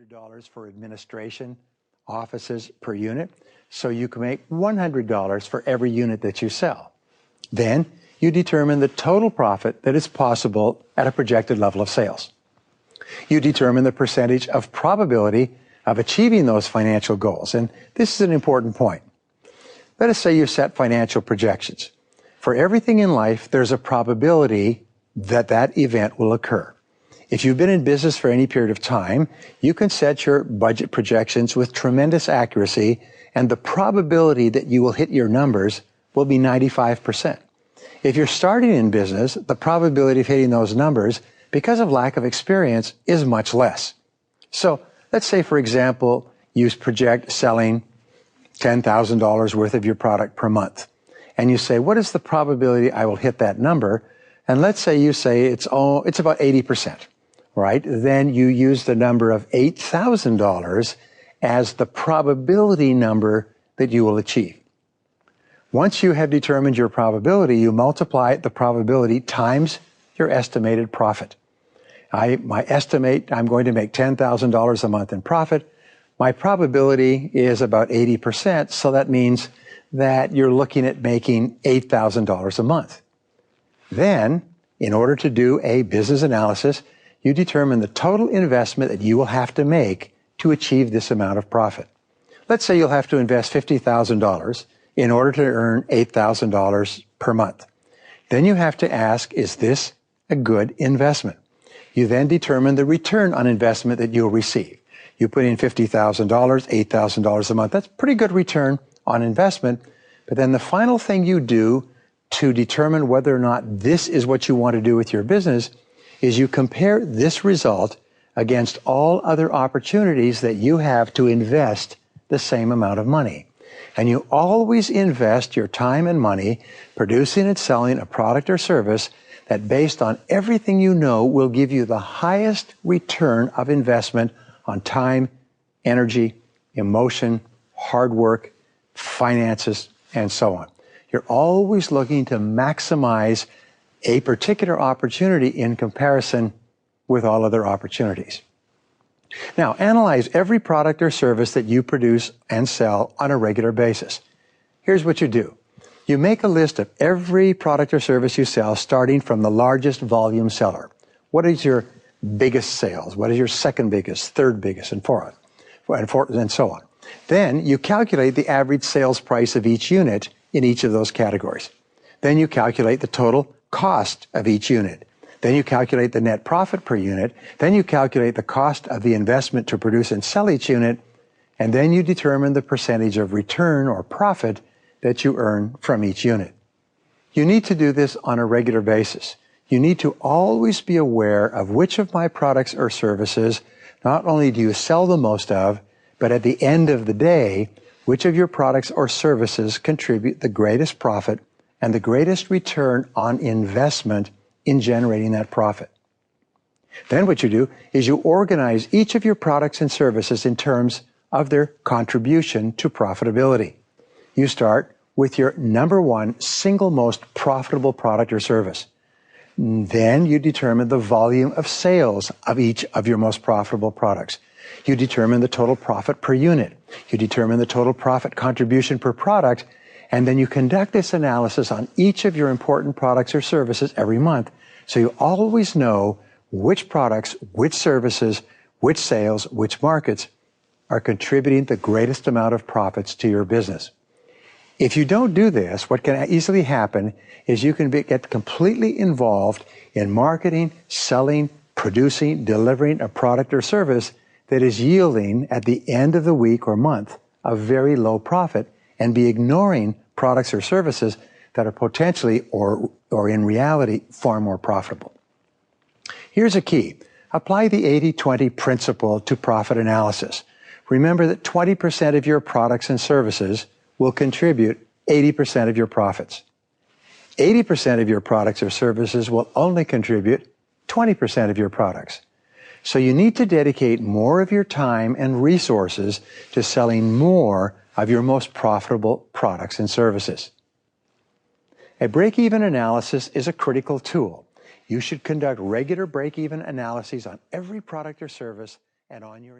$100 for administration offices per unit, so you can make $100 for every unit that you sell. Then you determine the total profit that is possible at a projected level of sales. You determine the percentage of probability of achieving those financial goals, and this is an important point. Let us say you set financial projections. For everything in life, there's a probability that that event will occur. If you've been in business for any period of time, you can set your budget projections with tremendous accuracy, and the probability that you will hit your numbers will be 95%. If you're starting in business, the probability of hitting those numbers, because of lack of experience, is much less. So let's say, for example, you project selling $10,000 worth of your product per month. And you say, what is the probability I will hit that number? And let's say you say it's about 80%, right? Then you use the number of $8,000 as the probability number that you will achieve. Once you have determined your probability, you multiply the probability times your estimated profit. I estimate I'm going to make $10,000 a month in profit. My probability is about 80%, so that means that you're looking at making $8,000 a month. Then, in order to do a business analysis, you determine the total investment that you will have to make to achieve this amount of profit. Let's say you'll have to invest $50,000 in order to earn $8,000 per month. Then you have to ask, is this a good investment? You then determine the return on investment that you'll receive. You put in $50,000, $8,000 a month. That's a pretty good return on investment. But then the final thing you do to determine whether or not this is what you want to do with your business is you compare this result against all other opportunities that you have to invest the same amount of money. And you always invest your time and money producing and selling a product or service that, based on everything you know, will give you the highest return of investment on time, energy, emotion, hard work, finances, and so on. You're always looking to maximize a particular opportunity in comparison with all other opportunities. Now, analyze every product or service that you produce and sell on a regular basis. Here's what you do. You make a list of every product or service you sell, starting from the largest volume seller. What is your biggest sales? What is your second biggest, third biggest, and so on. Then you calculate the average sales price of each unit in each of those categories. Then you calculate the total cost of each unit. Then you calculate the net profit per unit. Then you calculate the cost of the investment to produce and sell each unit. And then you determine the percentage of return or profit that you earn from each unit. You need to do this on a regular basis. You need to always be aware of which of my products or services not only do you sell the most of, but at the end of the day, which of your products or services contribute the greatest profit and the greatest return on investment in generating that profit. Then what you do is you organize each of your products and services in terms of their contribution to profitability. You start with your number one single most profitable product or service. Then you determine the volume of sales of each of your most profitable products. You determine the total profit per unit. You determine the total profit contribution per product, and then you conduct this analysis on each of your important products or services every month, so you always know which products, which services, which sales, which markets are contributing the greatest amount of profits to your business. If you don't do this, what can easily happen is you can get completely involved in marketing, selling, producing, delivering a product or service that is yielding at the end of the week or month a very low profit, and be ignoring products or services that are potentially or in reality far more profitable. Here's a key. Apply the 80-20 principle to profit analysis. Remember that 20% of your products and services will contribute 80% of your profits. 80% of your products or services will only contribute 20% of your products. So you need to dedicate more of your time and resources to selling more of your most profitable products and services. A break-even analysis is a critical tool. You should conduct regular break-even analyses on every product or service and on your